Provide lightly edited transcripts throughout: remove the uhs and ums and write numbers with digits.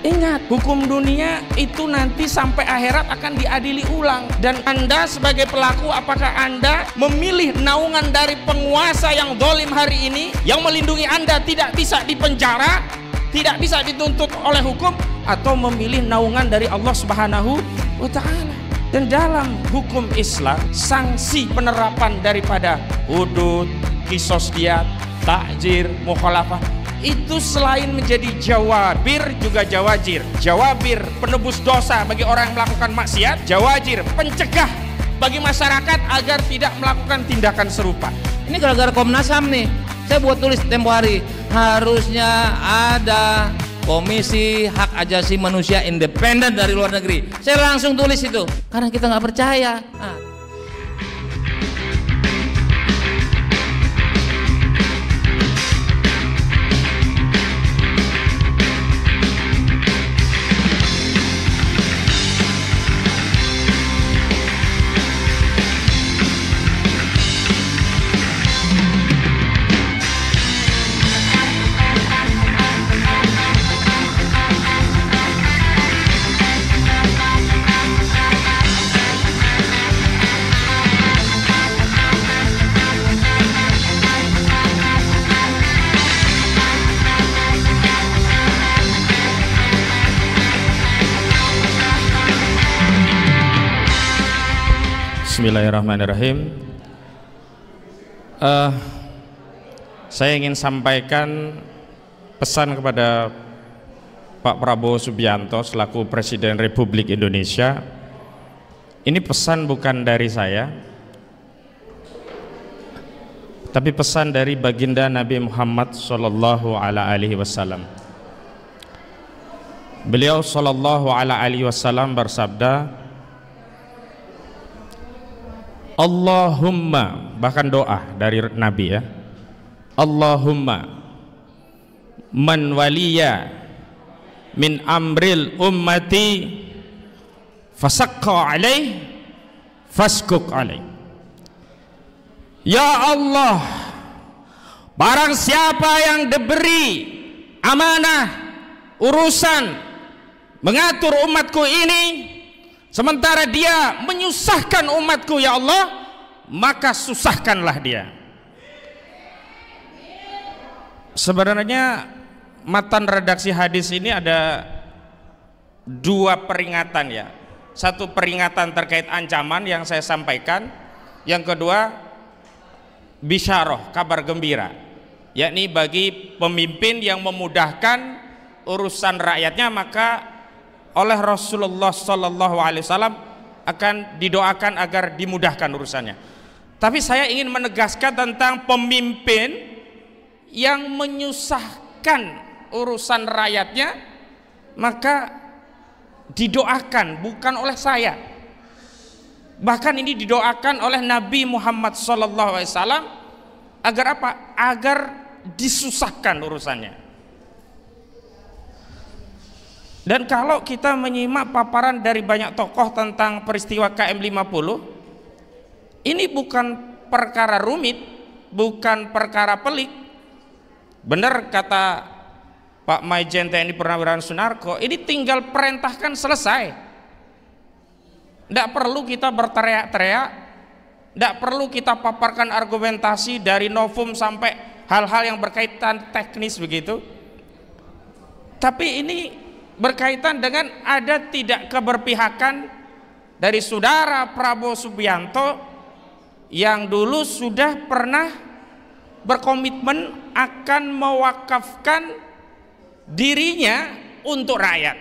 Ingat, hukum dunia itu nanti sampai akhirat akan diadili ulang. Dan Anda sebagai pelaku, apakah Anda memilih naungan dari penguasa yang zalim hari ini, yang melindungi Anda tidak bisa dipenjara, tidak bisa dituntut oleh hukum, atau memilih naungan dari Allah Subhanahu wa Ta'ala? Dan dalam hukum Islam, sanksi penerapan daripada hudud, qisas diyat, ta'zir, mukhalafah, itu selain menjadi jawabir juga jawajir. Jawabir, penebus dosa bagi orang yang melakukan maksiat. Jawajir, pencegah bagi masyarakat agar tidak melakukan tindakan serupa. Ini gara-gara Komnas HAM nih, saya buat tulis tempo hari, harusnya ada Komisi Hak Asasi Manusia independen dari luar negeri. Saya langsung tulis itu, karena kita nggak percaya. Bismillahirrahmanirrahim. Saya ingin sampaikan pesan kepada Pak Prabowo Subianto selaku Presiden Republik Indonesia. Ini pesan bukan dari saya, tapi pesan dari baginda Nabi Muhammad Sallallahu Alaihi Wasallam. Beliau Sallallahu Alaihi Wasallam bersabda, Allahumma, bahkan doa dari Nabi ya, Allahumma man waliya min amril ummati fasaqqa alaih faskuk alaih. Ya Allah, barang siapa yang diberi amanah urusan mengatur umatku ini, sementara dia menyusahkan umatku, ya Allah, maka susahkanlah dia. Sebenarnya matan redaksi hadis ini ada dua peringatan ya. Satu peringatan terkait ancaman yang saya sampaikan, yang kedua bisyarah, kabar gembira, yakni bagi pemimpin yang memudahkan urusan rakyatnya, maka oleh Rasulullah Sallallahu Alaihi Wasallam akan didoakan agar dimudahkan urusannya. Tapi saya ingin menegaskan tentang pemimpin yang menyusahkan urusan rakyatnya, maka didoakan bukan oleh saya. Bahkan ini didoakan oleh Nabi Muhammad Sallallahu Alaihi Wasallam agar apa? Agar disusahkan urusannya. Dan kalau kita menyimak paparan dari banyak tokoh tentang peristiwa KM50, ini bukan perkara rumit, bukan perkara pelik. Benar kata Pak Maijen TNI Purnawirawan Sunarko, ini tinggal perintahkan selesai. Tidak perlu kita berteriak-teriak, tidak perlu kita paparkan argumentasi dari novum sampai hal-hal yang berkaitan teknis begitu. Tapi ini berkaitan dengan ada tidak keberpihakan dari saudara Prabowo Subianto yang dulu sudah pernah berkomitmen akan mewakafkan dirinya untuk rakyat.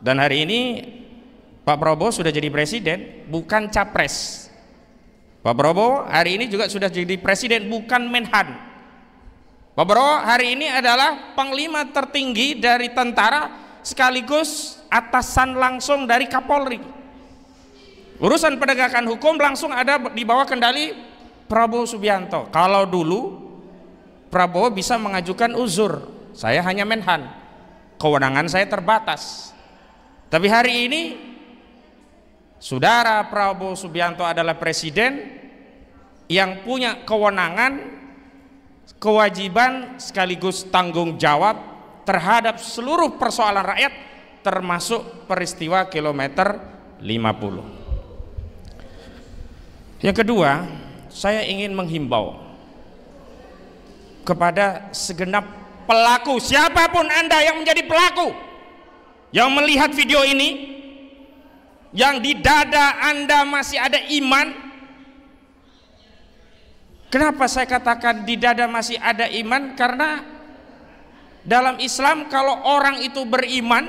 Dan hari ini Pak Prabowo sudah jadi presiden, bukan capres. Pak Prabowo hari ini juga sudah jadi presiden, bukan menhan. Pak Prabowo hari ini adalah panglima tertinggi dari tentara sekaligus atasan langsung dari Kapolri. Urusan penegakan hukum langsung ada di bawah kendali Prabowo Subianto. Kalau dulu Prabowo bisa mengajukan uzur, saya hanya menhan, kewenangan saya terbatas. Tapi hari ini saudara Prabowo Subianto adalah presiden yang punya kewenangan, kewajiban sekaligus tanggung jawab terhadap seluruh persoalan rakyat, termasuk peristiwa kilometer 50. Yang kedua, saya ingin menghimbau kepada segenap pelaku, siapapun Anda yang menjadi pelaku, yang melihat video ini, yang di dada Anda masih ada iman. Kenapa saya katakan di dada masih ada iman? Karena dalam Islam kalau orang itu beriman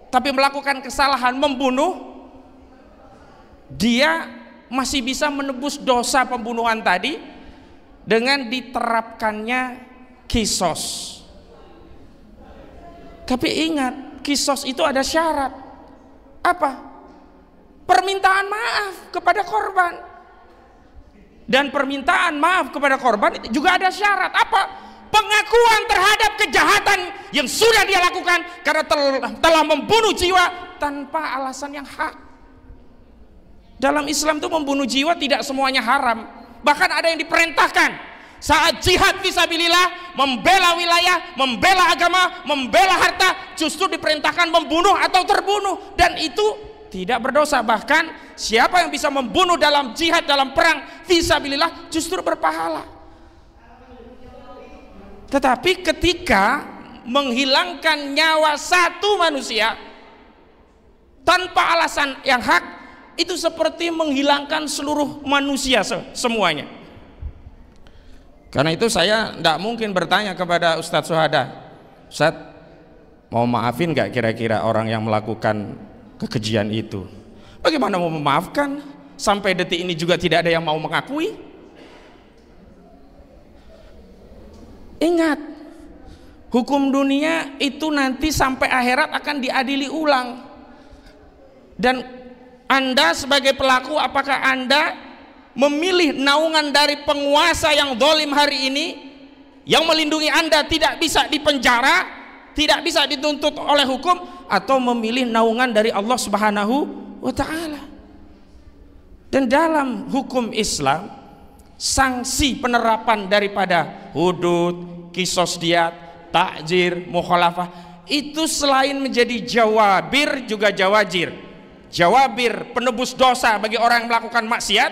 tapi melakukan kesalahan, membunuh, dia masih bisa menebus dosa pembunuhan tadi dengan diterapkannya kisos. Tapi ingat, kisos itu ada syarat. Apa? Permintaan maaf kepada korban. Dan permintaan maaf kepada korban itu juga ada syarat. Apa? Pengakuan terhadap kejahatan yang sudah dia lakukan karena telah membunuh jiwa tanpa alasan yang hak. Dalam Islam itu membunuh jiwa tidak semuanya haram, bahkan ada yang diperintahkan. Saat jihad fisabilillah, membela wilayah, membela agama, membela harta, justru diperintahkan membunuh atau terbunuh, dan itu tidak berdosa. Bahkan siapa yang bisa membunuh dalam jihad, dalam perang fisabilillah, justru berpahala. Tetapi ketika menghilangkan nyawa satu manusia tanpa alasan yang hak, itu seperti menghilangkan seluruh manusia semuanya. Karena itu saya tidak mungkin bertanya kepada Ustadz Suhada, Ustadz mau maafin gak kira-kira orang yang melakukan kekejian itu? Bagaimana mau memaafkan? Sampai detik ini juga tidak ada yang mau mengakui. Ingat, hukum dunia itu nanti sampai akhirat akan diadili ulang. Dan Anda sebagai pelaku, apakah Anda memilih naungan dari penguasa yang zalim hari ini, yang melindungi Anda tidak bisa dipenjara, tidak bisa dituntut oleh hukum, atau memilih naungan dari Allah Subhanahu wa Ta'ala? Dan dalam hukum Islam, sanksi penerapan daripada hudud, kisos diat, takjir, mukhalafah, itu selain menjadi jawabir juga jawajir. Jawabir penebus dosa bagi orang yang melakukan maksiat,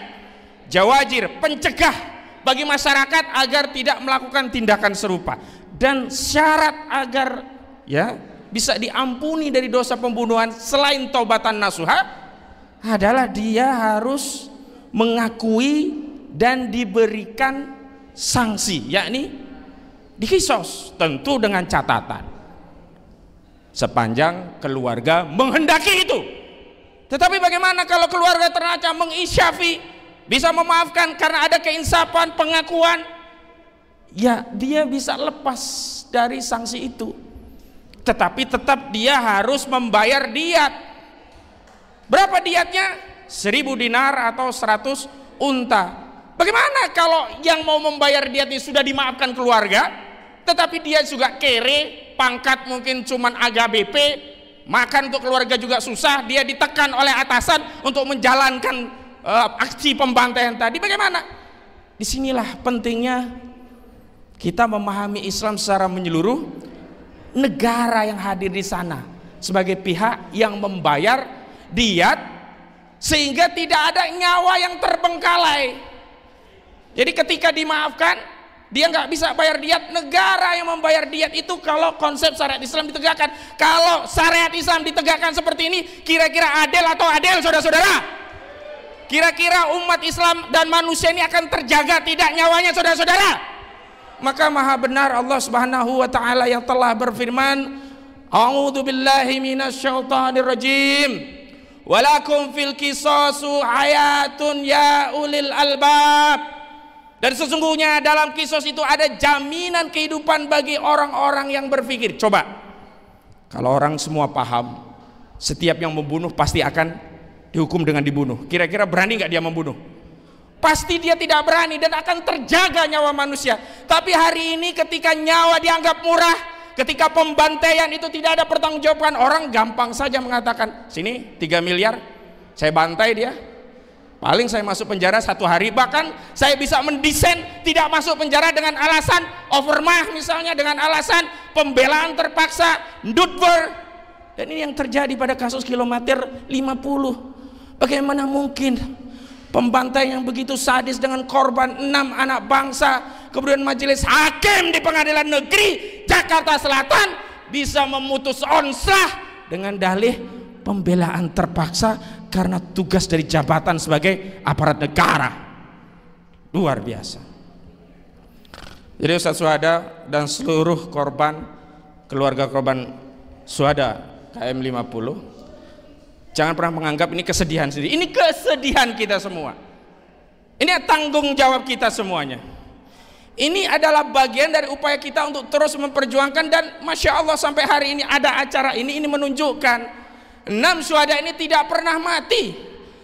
jawajir pencegah bagi masyarakat agar tidak melakukan tindakan serupa, dan syarat agar ya bisa diampuni dari dosa pembunuhan selain taubatan nasuha adalah dia harus mengakui dan diberikan sanksi, yakni dikisos, tentu dengan catatan sepanjang keluarga menghendaki itu. Tetapi bagaimana kalau keluarga ternyata mengisyafi, bisa memaafkan karena ada keinsafan, pengakuan, ya dia bisa lepas dari sanksi itu. Tetapi tetap dia harus membayar diat. Berapa diatnya? 1000 dinar atau 100 unta. Bagaimana kalau yang mau membayar diat ini sudah dimaafkan keluarga, tetapi dia juga kere, pangkat mungkin cuman AKBP, makan untuk keluarga juga susah, dia ditekan oleh atasan untuk menjalankan aksi pembantaian tadi. Bagaimana? Disinilah pentingnya kita memahami Islam secara menyeluruh. Negara yang hadir di sana sebagai pihak yang membayar diat, sehingga tidak ada nyawa yang terbengkalai. Jadi ketika dimaafkan, dia nggak bisa bayar diat, negara yang membayar diat itu kalau konsep syariat Islam ditegakkan. Kalau syariat Islam ditegakkan seperti ini, kira-kira adil atau adil, saudara-saudara? Kira-kira umat Islam dan manusia ini akan terjaga tidak nyawanya, saudara-saudara? Maka maha benar Allah Subhanahu wa Ta'ala yang telah berfirman, A'udzu billahi minasyaitonir rajim, walakum fil qisasu hayatun ya ulil albab. Dan sesungguhnya dalam kisos itu ada jaminan kehidupan bagi orang-orang yang berpikir. Coba, kalau orang semua paham, setiap yang membunuh pasti akan dihukum dengan dibunuh, kira-kira berani nggak dia membunuh? Pasti dia tidak berani dan akan terjaga nyawa manusia. Tapi hari ini ketika nyawa dianggap murah, ketika pembantaian itu tidak ada pertanggungjawaban, orang gampang saja mengatakan, sini 3 miliar, saya bantai dia. Paling saya masuk penjara 1 hari, bahkan saya bisa mendesain tidak masuk penjara dengan alasan overmah, misalnya dengan alasan pembelaan terpaksa, ndutwer. Dan ini yang terjadi pada kasus kilometer 50. Bagaimana mungkin pembantai yang begitu sadis dengan korban 6 anak bangsa, kemudian majelis hakim di Pengadilan Negeri Jakarta Selatan bisa memutus onslah dengan dalih pembelaan terpaksa karena tugas dari jabatan sebagai aparat negara. Luar biasa. Jadi Ustaz Syuhada dan seluruh korban, keluarga korban syuhada KM 50, jangan pernah menganggap ini kesedihan sendiri. Ini kesedihan kita semua. Ini tanggung jawab kita semuanya. Ini adalah bagian dari upaya kita untuk terus memperjuangkan, dan Masya Allah sampai hari ini ada acara ini menunjukkan 6 syuhada ini tidak pernah mati,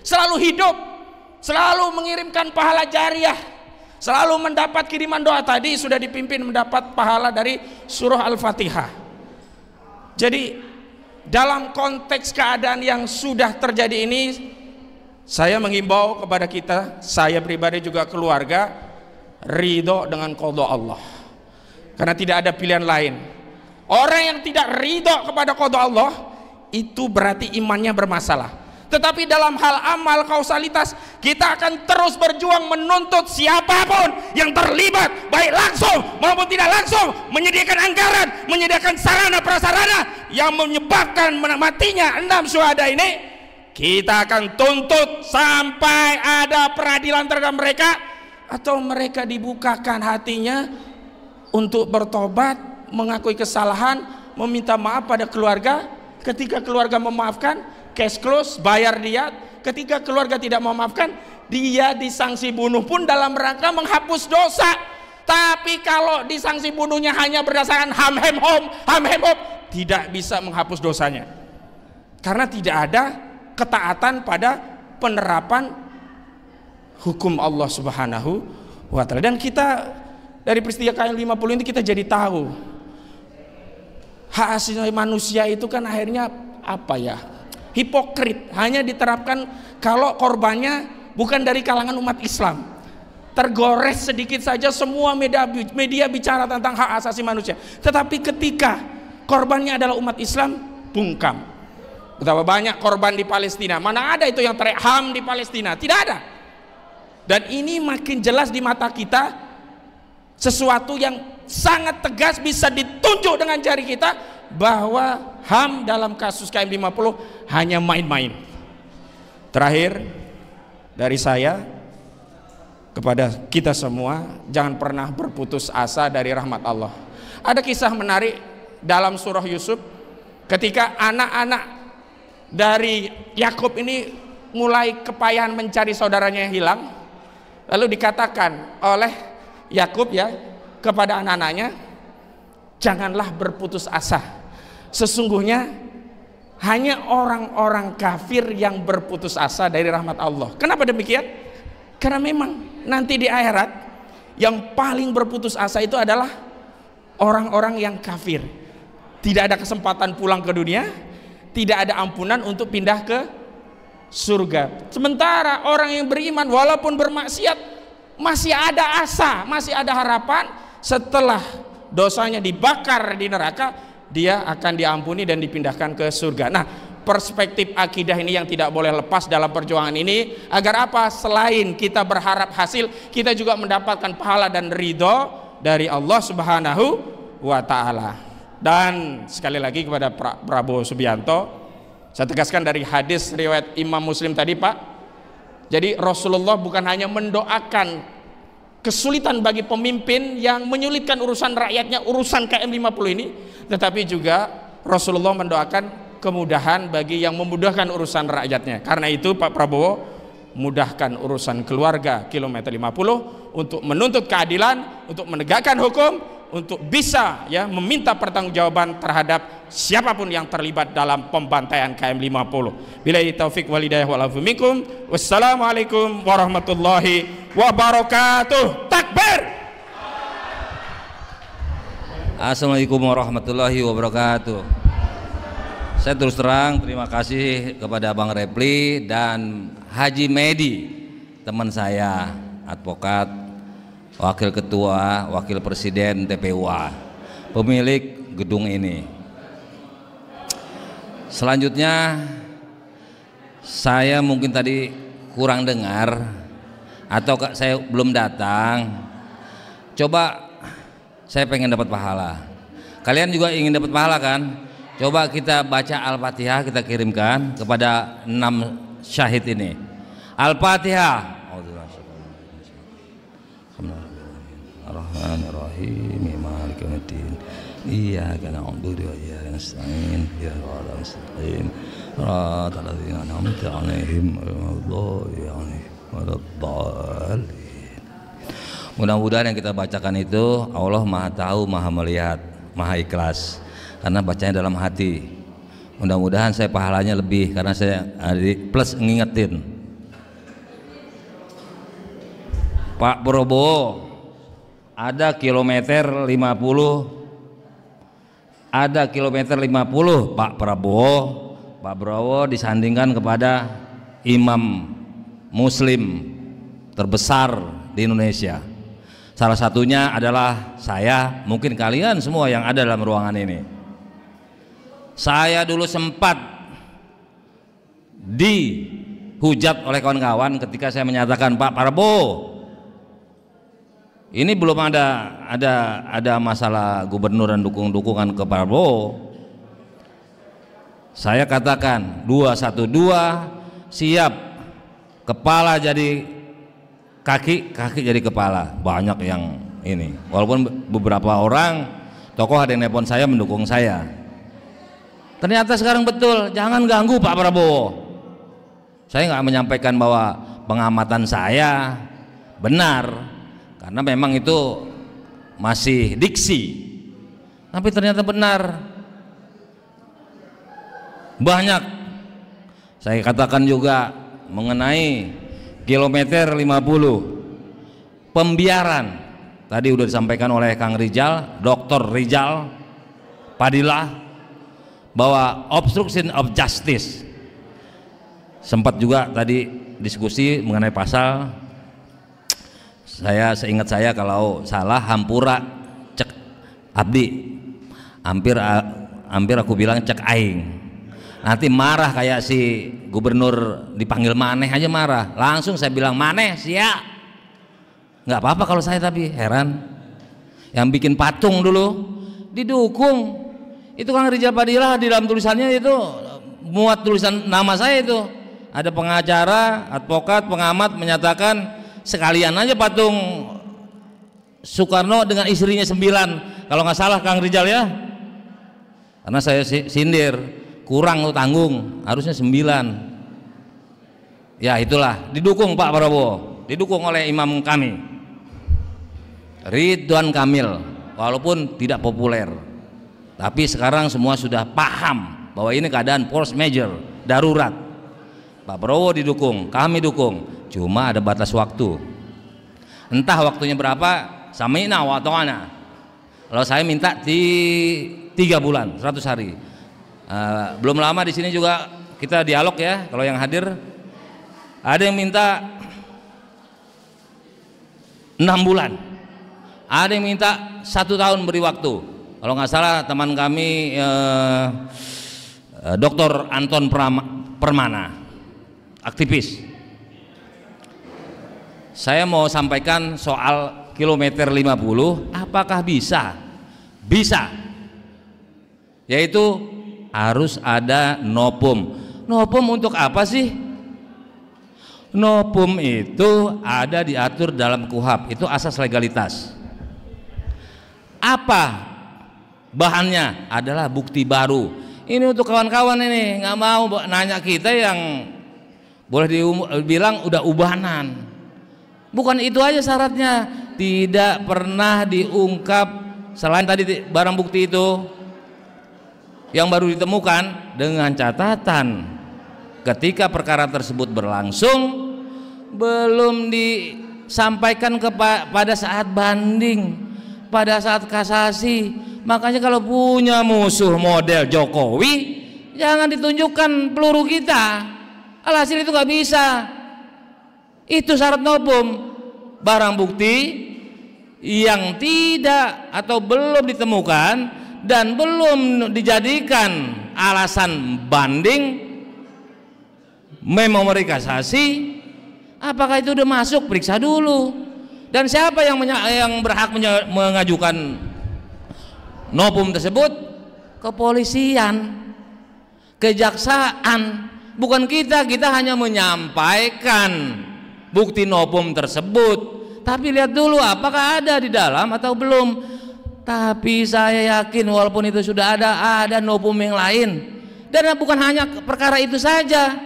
selalu hidup, selalu mengirimkan pahala jariah, selalu mendapat kiriman doa. Tadi sudah dipimpin mendapat pahala dari surah Al-Fatihah. Jadi dalam konteks keadaan yang sudah terjadi ini, saya menghimbau kepada kita, saya pribadi juga keluarga, ridho dengan qada Allah, karena tidak ada pilihan lain. Orang yang tidak ridho kepada qada Allah itu berarti imannya bermasalah. Tetapi dalam hal amal kausalitas, kita akan terus berjuang menuntut siapapun yang terlibat, baik langsung maupun tidak langsung, menyediakan anggaran, menyediakan sarana prasarana yang menyebabkan matinya 6 syuhada ini. Kita akan tuntut sampai ada peradilan terhadap mereka, atau mereka dibukakan hatinya untuk bertobat, mengakui kesalahan, meminta maaf pada keluarga. Ketika keluarga memaafkan, cash close, bayar diat. Ketika keluarga tidak memaafkan, dia disanksi bunuh pun dalam rangka menghapus dosa. Tapi kalau disanksi bunuhnya hanya berdasarkan ham hem hom, tidak bisa menghapus dosanya, karena tidak ada ketaatan pada penerapan hukum Allah Subhanahu wa Ta'ala. Dan kita dari peristiwa KM 50 ini kita jadi tahu hak asasi manusia itu kan akhirnya apa ya, hipokrit, hanya diterapkan kalau korbannya bukan dari kalangan umat Islam. Tergores sedikit saja semua media bicara tentang hak asasi manusia, tetapi ketika korbannya adalah umat Islam, bungkam. Betapa banyak korban di Palestina, mana ada itu yang teriak HAM di Palestina, tidak ada. Dan ini makin jelas di mata kita, sesuatu yang sangat tegas bisa ditunjuk dengan jari kita, bahwa HAM dalam kasus KM 50 hanya main-main. Terakhir dari saya kepada kita semua, jangan pernah berputus asa dari rahmat Allah. Ada kisah menarik dalam surah Yusuf, ketika anak-anak dari Yakub ini mulai kepayahan mencari saudaranya yang hilang, lalu dikatakan oleh Yakub ya kepada anak-anaknya, janganlah berputus asa, sesungguhnya hanya orang-orang kafir yang berputus asa dari rahmat Allah. Kenapa demikian? Karena memang nanti di akhirat yang paling berputus asa itu adalah orang-orang yang kafir. Tidak ada kesempatan pulang ke dunia, tidak ada ampunan untuk pindah ke surga. Sementara orang yang beriman walaupun bermaksiat masih ada asa, masih ada harapan. Setelah dosanya dibakar di neraka, dia akan diampuni dan dipindahkan ke surga. Nah, perspektif akidah ini yang tidak boleh lepas dalam perjuangan ini, agar apa? Selain kita berharap hasil, kita juga mendapatkan pahala dan ridho dari Allah Subhanahu wa Ta'ala. Dan sekali lagi kepada Prabowo Subianto, saya tegaskan dari hadis riwayat Imam Muslim tadi, Pak. Jadi Rasulullah bukan hanya mendoakan kesulitan bagi pemimpin yang menyulitkan urusan rakyatnya, urusan KM 50 ini, tetapi juga Rasulullah mendoakan kemudahan bagi yang memudahkan urusan rakyatnya. Karena itu Pak Prabowo, mudahkan urusan keluarga kilometer 50 untuk menuntut keadilan, untuk menegakkan hukum, untuk bisa ya meminta pertanggungjawaban terhadap siapapun yang terlibat dalam pembantaian KM 50. Billahi taufik wal hidayah wal afu minkum. Wassalamualaikum warahmatullahi wabarakatuh. Takbir. Assalamualaikum warahmatullahi wabarakatuh. Saya terus terang terima kasih kepada Bang Repli dan Haji Medi teman saya, advokat, wakil ketua, wakil presiden TPUA, pemilik gedung ini. Selanjutnya saya mungkin tadi kurang dengar atau saya belum datang. Coba saya pengen dapat pahala. Kalian juga ingin dapat pahala kan? Coba kita baca Al-Fatihah, kita kirimkan kepada 6 syahid ini. Al-Fatihah. Ar-Rahmanir-Rahim, Maliki yaumiddin. Iyyaka na'budu wa iyyaka nasta'in. Ihdinas mustaqim. Shiratal ladzina an'amta 'alaihim ghairil maghdubi. Mudah-mudahan yang kita bacakan itu Allah Maha tahu, Maha melihat, Maha ikhlas, karena bacanya dalam hati. Mudah-mudahan saya pahalanya lebih karena saya plus ngingetin. Pak Prabowo, ada kilometer 50 Pak Prabowo disandingkan kepada imam muslim terbesar di Indonesia. Salah satunya adalah saya, mungkin kalian semua yang ada dalam ruangan ini. Saya dulu sempat dihujat oleh kawan-kawan ketika saya menyatakan, Pak Prabowo, ini belum ada masalah gubernur dan dukungan ke Prabowo. Saya katakan 212 siap, kepala jadi kaki jadi kepala. Banyak yang ini, walaupun beberapa orang tokoh ada yang nelpon saya mendukung saya. Ternyata sekarang betul, jangan ganggu Pak Prabowo. Saya nggak menyampaikan bahwa pengamatan saya benar, karena memang itu masih diksi, tapi ternyata benar. Banyak saya katakan juga mengenai kilometer 50 pembiaran. Tadi udah disampaikan oleh Kang Rijal, Dr. Rijal Padilla, bahwa obstruction of justice. Sempat juga tadi diskusi mengenai pasal, seingat saya kalau salah hampura cek abdi, hampir aku bilang cek aing. Nanti marah kayak si gubernur dipanggil maneh aja marah. Langsung saya bilang maneh siap. Nggak apa-apa kalau saya, tapi heran. Yang bikin patung dulu didukung. Itu Kang Rijal Padilla di dalam tulisannya itu muat tulisan nama saya itu. Ada pengacara, advokat, pengamat menyatakan sekalian aja patung Soekarno dengan istrinya 9. Kalau nggak salah Kang Rijal ya. Karena saya sindir. Kurang lo tanggung, harusnya 9. Ya itulah, didukung Pak Prabowo, didukung oleh imam kami Ridwan Kamil, walaupun tidak populer, tapi sekarang semua sudah paham bahwa ini keadaan force majeure, darurat. Pak Prabowo didukung, kami dukung, cuma ada batas waktu. Entah waktunya berapa, sami'na wa ta'ana. Kalau saya minta di 3 bulan, 100 hari. Belum lama di sini juga kita dialog ya, kalau yang hadir ada yang minta 6 bulan, ada yang minta 1 tahun beri waktu. Kalau nggak salah teman kami Dr. Anton Permana, aktivis. Saya mau sampaikan soal kilometer 50, apakah bisa? Bisa, yaitu harus ada nopum. Nopum untuk apa sih? Nopum itu ada diatur dalam KUHP, itu asas legalitas. Apa bahannya? Adalah bukti baru. Ini untuk kawan-kawan ini nggak mau nanya kita yang boleh dibilang udah ubanan. Bukan itu aja syaratnya, tidak pernah diungkap selain tadi barang bukti itu yang baru ditemukan, dengan catatan ketika perkara tersebut berlangsung belum disampaikan pada saat banding, pada saat kasasi. Makanya kalau punya musuh model Jokowi, jangan ditunjukkan peluru kita. Alhasil itu nggak bisa. Itu syarat novum. Barang bukti yang tidak atau belum ditemukan dan belum dijadikan alasan banding, memori kasasi, apakah itu udah masuk, periksa dulu. Dan siapa yang berhak mengajukan novum tersebut? Kepolisian, kejaksaan, bukan kita. Kita hanya menyampaikan bukti novum tersebut, tapi lihat dulu apakah ada di dalam atau belum. Tapi saya yakin walaupun itu sudah ada novum yang lain, dan bukan hanya perkara itu saja,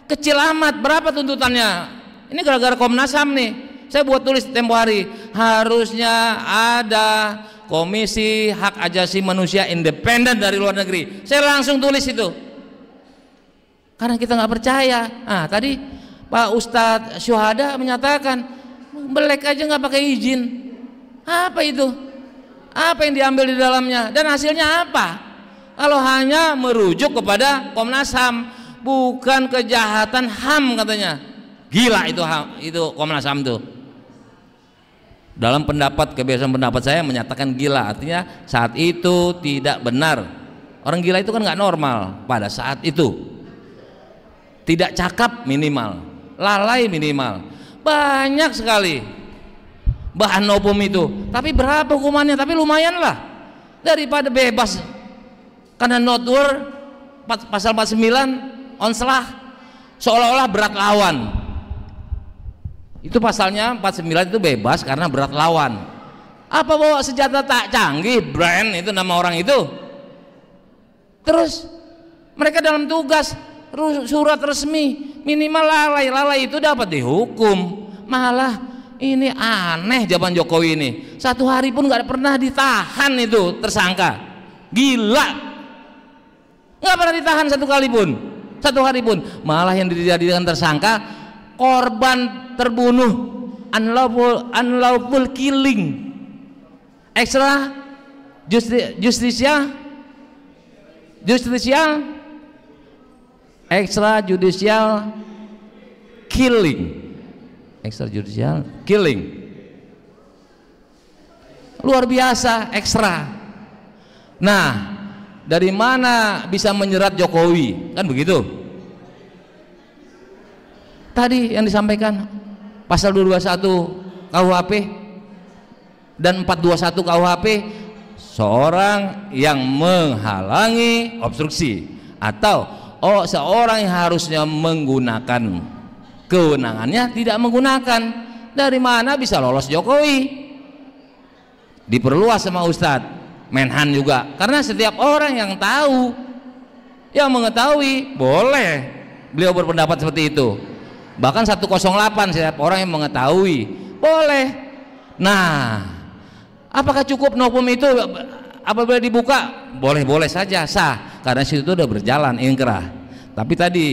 kecil amat. Berapa tuntutannya? Ini gara-gara Komnas HAM nih, saya buat tulis tempo hari, harusnya ada Komisi Hak Asasi Manusia independen dari luar negeri. Saya langsung tulis itu karena kita nggak percaya. Tadi Pak Ustadz Syuhada menyatakan belek aja nggak pakai izin. Apa itu? Apa yang diambil di dalamnya? Dan hasilnya apa? Kalau hanya merujuk kepada Komnas HAM, bukan kejahatan HAM katanya. Gila itu Komnas HAM tuh. Dalam kebiasaan pendapat saya menyatakan gila, artinya saat itu tidak benar. Orang gila itu kan nggak normal pada saat itu. Tidak cakap minimal, lalai minimal, banyak sekali bahan novum itu. Tapi berapa hukumannya? Tapi lumayan lah, daripada bebas karena notword pasal 49 onslah, seolah-olah berat lawan. Itu pasalnya 49 itu bebas karena berat lawan. Apa bawa senjata tak canggih, brand itu nama orang itu. Terus mereka dalam tugas surat resmi, minimal lalai itu dapat dihukum. Malah ini aneh zaman Jokowi ini, 1 hari pun nggak pernah ditahan itu tersangka. Gila, nggak pernah ditahan 1 hari pun. Malah yang dijadikan tersangka korban terbunuh, unlawful killing, extra justicial extrajudicial killing, luar biasa, ekstra. Nah, dari mana bisa menyerat Jokowi? Kan begitu. Tadi yang disampaikan pasal 221 KUHP dan 421 KUHP, seorang yang menghalangi obstruksi atau seorang yang harusnya menggunakan kewenangannya tidak menggunakan. Dari mana bisa lolos Jokowi? Diperluas sama Ustadz Menhan juga, karena setiap orang yang tahu, yang mengetahui, boleh beliau berpendapat seperti itu. Bahkan 108 setiap orang yang mengetahui boleh. Nah, apakah cukup novum itu apabila dibuka? Boleh-boleh saja, sah, karena situ udah berjalan inkrah. Tapi tadi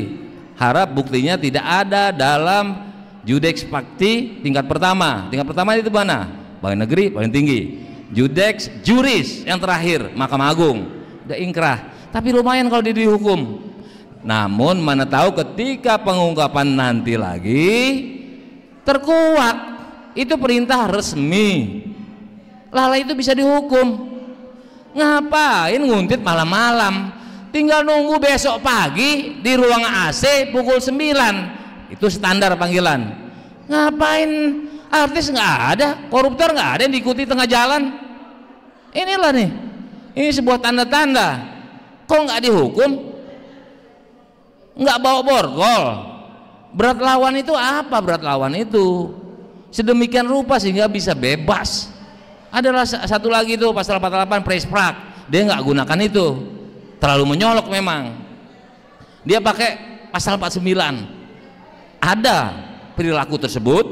harap buktinya tidak ada dalam Judex Fakti tingkat pertama. Tingkat pertama itu mana? Pengadilan Negeri paling tinggi. Judex Juris yang terakhir Mahkamah Agung, udah inkrah. Tapi lumayan kalau dihukum. Namun mana tahu ketika pengungkapan nanti lagi terkuak, itu perintah resmi, lalai itu bisa dihukum. Ngapain nguntit malam-malam? Tinggal nunggu besok pagi di ruang AC pukul 9, itu standar panggilan. Ngapain? Artis nggak ada, koruptor nggak ada yang diikuti tengah jalan. Inilah nih, ini sebuah tanda-tanda. Kok nggak dihukum? Nggak bawa borgol. Berat lawan itu apa? Berat lawan itu sedemikian rupa sehingga bisa bebas. Adalah satu lagi tuh pasal 48 presprak, dia nggak gunakan itu, terlalu menyolok memang. Dia pakai pasal 49. Ada perilaku tersebut,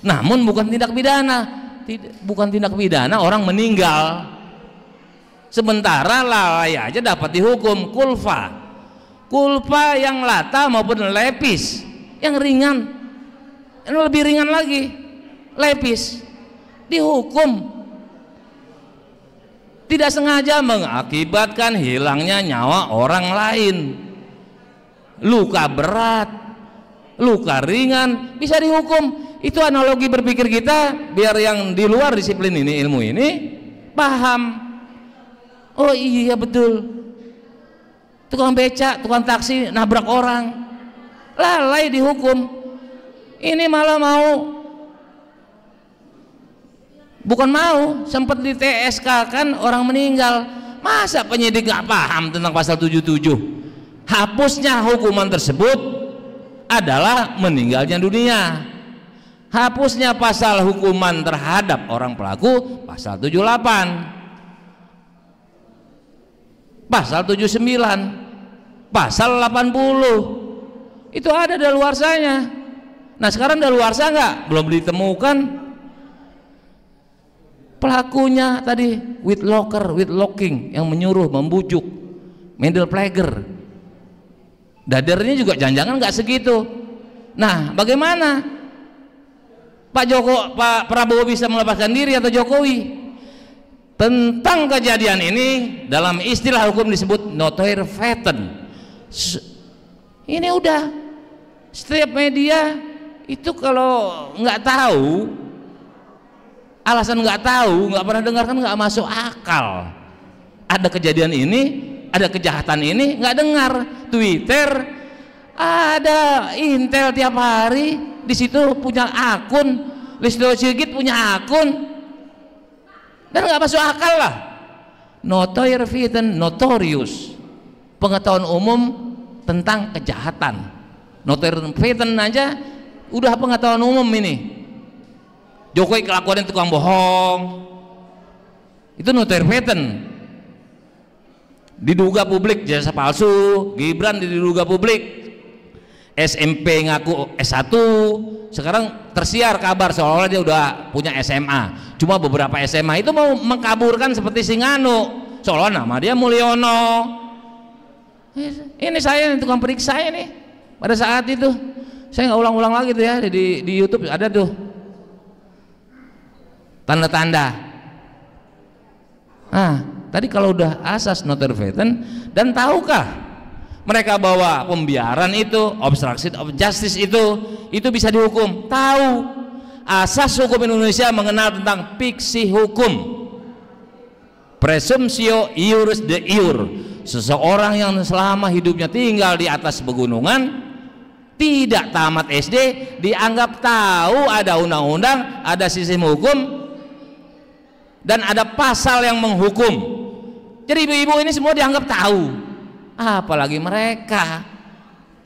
namun bukan tindak pidana. Bukan tindak pidana orang meninggal. Sementara lalai aja dapat dihukum kulfa. Kulpa yang lata maupun lepis, yang ringan, yang lebih ringan lagi, lepis, dihukum. Tidak sengaja mengakibatkan hilangnya nyawa orang lain, luka berat, luka ringan bisa dihukum. Itu analogi berpikir kita biar yang di luar disiplin ini, ilmu ini paham. Oh iya betul, tukang becak, tukang taksi nabrak orang, lalai dihukum. Ini malah mau, bukan mau, sempat di TSK kan orang meninggal. Masa penyidik gak paham tentang pasal 77? Hapusnya hukuman tersebut adalah meninggalnya dunia. Hapusnya pasal hukuman terhadap orang pelaku pasal 78, pasal 79, pasal 80. Itu ada daluarsanya. Nah sekarang daluarsa nggak? Belum ditemukan pelakunya tadi, with locking yang menyuruh, membujuk, middle player. Dadernya juga jangan-jangan nggak segitu. Nah bagaimana Pak Prabowo bisa melepaskan diri atau Jokowi? Tentang kejadian ini dalam istilah hukum disebut notoire faiten. Ini udah setiap media itu kalau nggak tahu, alasan nggak tahu, nggak pernah dengar kan nggak masuk akal. Ada kejadian ini, ada kejahatan ini, nggak dengar. Twitter ada Intel tiap hari, di situ punya akun, Listio Sigit punya akun, dan nggak masuk akal lah. Notoire faiten, notorious, pengetahuan umum tentang kejahatan. Notoire faiten aja udah pengetahuan umum ini. Jokowi kelakuannya tukang bohong, itu notoire faiten. Diduga publik jasa palsu, Gibran diduga publik, SMP ngaku S1, sekarang tersiar kabar seolah-olah dia udah punya SMA. Cuma beberapa SMA itu mau mengkaburkan seperti Singano, seolah nama dia Mulyono. Ini saya tukang periksa ini. Pada saat itu saya nggak ulang-ulang lagi tuh ya, di YouTube ada tuh tanda-tanda. Nah, tadi kalau udah asas notoire faiten, dan tahukah mereka bahwa pembiaran itu, obstruction of justice itu bisa dihukum? Tahu. Asas hukum Indonesia mengenal tentang fiksi hukum, presumptio iuris de iure. Seseorang yang selama hidupnya tinggal di atas pegunungan, tidak tamat SD, dianggap tahu ada undang-undang, ada sistem hukum, dan ada pasal yang menghukum. Jadi ibu-ibu ini semua dianggap tahu. Apalagi mereka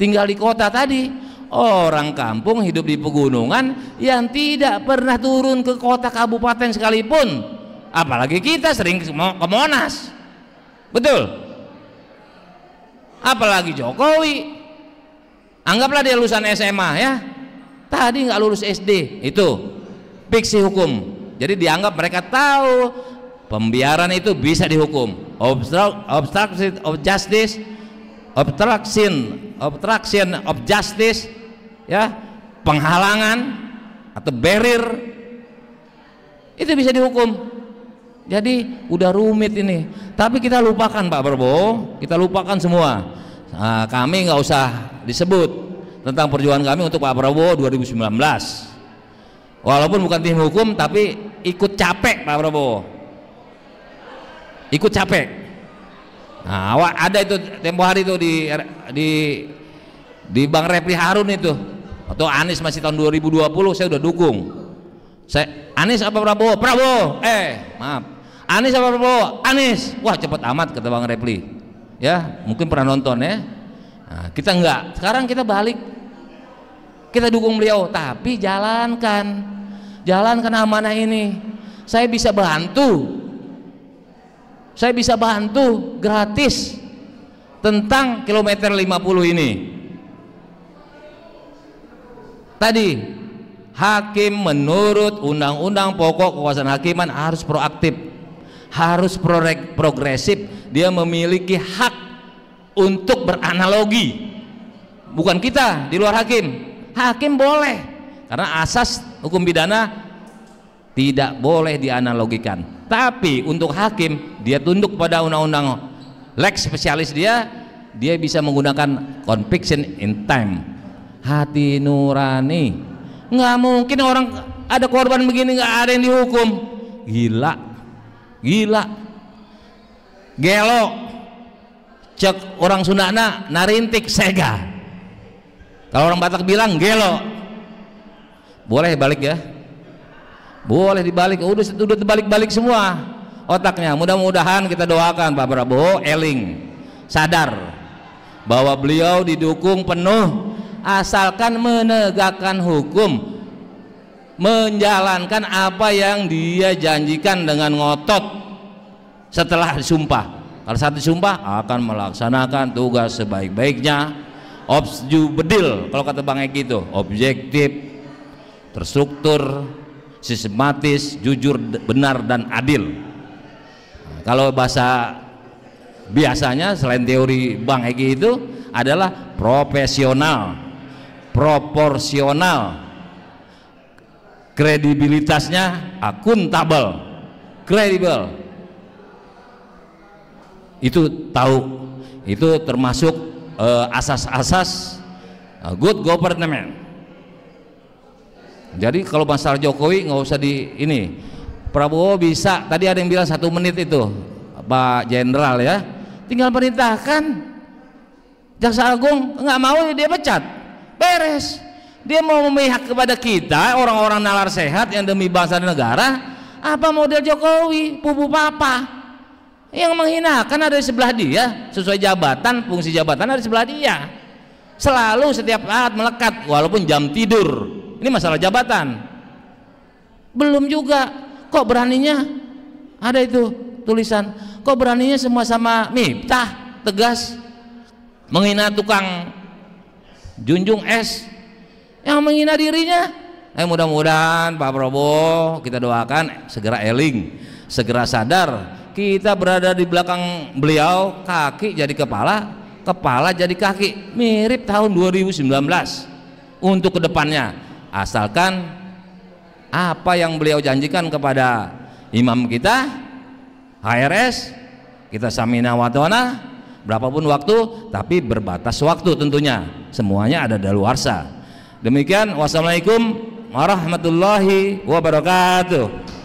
tinggal di kota tadi, orang kampung hidup di pegunungan yang tidak pernah turun ke kota kabupaten sekalipun. Apalagi kita sering ke Monas, betul? Apalagi Jokowi, anggaplah dia lulusan SMA ya, tadi nggak lulus SD, itu fiksi hukum. Jadi dianggap mereka tahu pembiaran itu bisa dihukum. Obstruction of justice, obstruction of justice, ya, penghalangan atau barrier, itu bisa dihukum. Jadi udah rumit ini, tapi kita lupakan Pak Prabowo, kita lupakan semua. Nah, kami nggak usah disebut tentang perjuangan kami untuk Pak Prabowo 2019. Walaupun bukan tim hukum, tapi ikut capek Pak Prabowo, ikut capek. Nah, ada itu tempo hari itu di Bang Refli Harun itu, atau Anies masih tahun 2020 saya udah dukung. Anies apa Prabowo? Prabowo. Maaf. Anies apa Prabowo? Anies. Wah cepet amat kata Bang Refli. Ya mungkin pernah nonton ya. Nah, kita enggak. Sekarang kita balik. Kita dukung beliau, tapi jalankan amanah ini. Saya bisa bantu. Saya bisa bantu gratis tentang kilometer 50 ini. Tadi hakim menurut undang-undang pokok kekuasaan hakiman harus proaktif, harus progresif. Dia memiliki hak untuk beranalogi. Bukan kita di luar hakim. Hakim boleh, karena asas hukum pidana tidak boleh dianalogikan. Tapi untuk hakim, dia tunduk pada undang-undang lex spesialis dia bisa menggunakan conviction in time. hati nurani. Nggak mungkin orang ada korban begini nggak ada yang dihukum. Gila, gila, gelo, cek orang Sundana narintik sega. Kalau orang Batak bilang gelo, boleh balik ya, boleh dibalik. Udah terbalik-balik semua otaknya. Mudah-mudahan kita doakan Pak Prabowo eling, sadar bahwa beliau didukung penuh asalkan menegakkan hukum, menjalankan apa yang dia janjikan dengan ngotot setelah disumpah. Kalau saat disumpah akan melaksanakan tugas sebaik-baiknya, obju bedil kalau kata Bang Eki itu, objektif, terstruktur, sistematis, jujur, benar dan adil. Nah, kalau bahasa biasanya selain teori Bang Eki itu adalah profesional, proporsional, kredibilitasnya akuntabel, kredibel. Itu tahu, itu termasuk asas-asas good government. Jadi kalau masalah Jokowi nggak usah di ini. Prabowo bisa, tadi ada yang bilang 1 menit itu Pak Jenderal ya, tinggal perintahkan Jaksa Agung, nggak mau dia pecat, beres. Dia mau memihak kepada kita orang-orang nalar sehat yang demi bangsa dan negara. Apa model Jokowi, pupu papa yang menghinakan ada di sebelah dia, sesuai jabatan, fungsi jabatan ada di sebelah dia, selalu setiap saat melekat walaupun jam tidur. Ini masalah jabatan. Belum juga kok beraninya ada itu tulisan, kok beraninya semua sama Miftah tegas menghina tukang junjung es yang menghina dirinya. Mudah-mudahan Pak Prabowo kita doakan segera eling, segera sadar kita berada di belakang beliau, kaki jadi kepala, kepala jadi kaki, mirip tahun 2019 untuk kedepannya. Asalkan apa yang beliau janjikan kepada imam kita, HRS, kita samina wa ta'ana, berapapun waktu, tapi berbatas waktu tentunya, semuanya ada daluarsa. Demikian, wassalamualaikum warahmatullahi wabarakatuh.